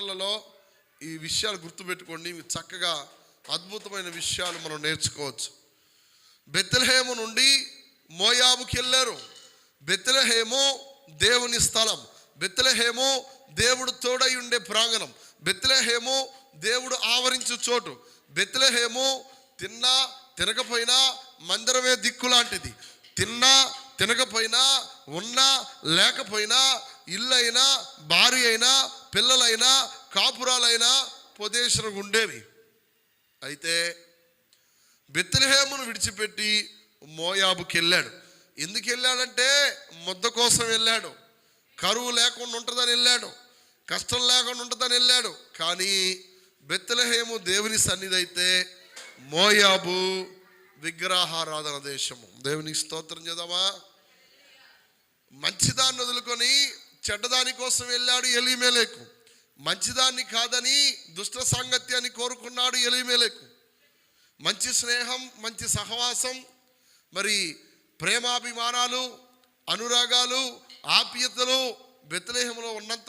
మాటలలో ఈ విషయాలు గుర్తుపెట్టుకోండి. ఇవి చక్కగా అద్భుతమైన విషయాలు మనం నేర్చుకోవచ్చు. బెత్లెహేము నుండి మోయాబుకి వెళ్ళారు. బెత్లెహేము దేవుని స్థలం. బెత్లెహేము దేవుడు తోడై ఉండే ప్రాంగణం. బెత్లెహేము దేవుడు ఆవరించు చోటు. బెత్లెహేము తిన్నా తినకపోయినా మందిరమే దిక్కు లాంటిది. తిన్నా తినకపోయినా, ఉన్నా లేకపోయినా, ఇల్లైనా, భార్య అయినా, పిల్లలైనా, కాపురాలైనా పొదేశనకు ఉండేవి. అయితే బెత్లెహేమును విడిచిపెట్టి మోయాబుకి వెళ్ళాడు. ఎందుకు వెళ్ళాడంటే ముద్ద కోసం వెళ్ళాడు. కరువు లేకుండా ఉంటుందని వెళ్ళాడు. కష్టం లేకుండా ఉంటుందని వెళ్ళాడు. కానీ బెత్లెహేము దేవుని సన్నిధి అయితే మోయాబు విగ్రహారాధన దేశము. దేవునికి స్తోత్రం చేద్దామా. మంచిదాన్ని వదులుకొని చెడ్డదాని కోసం వెళ్ళాడు ఎలీమెలెకు. మంచిదాన్ని కాదని దుష్ట సాంగత్యాన్ని కోరుకున్నాడు ఎలీమెలెకు. మంచి స్నేహం, మంచి సహవాసం, మరి ప్రేమాభిమానాలు, అనురాగాలు, ఆప్యాయతలు బెత్లెహేములో ఉన్నంత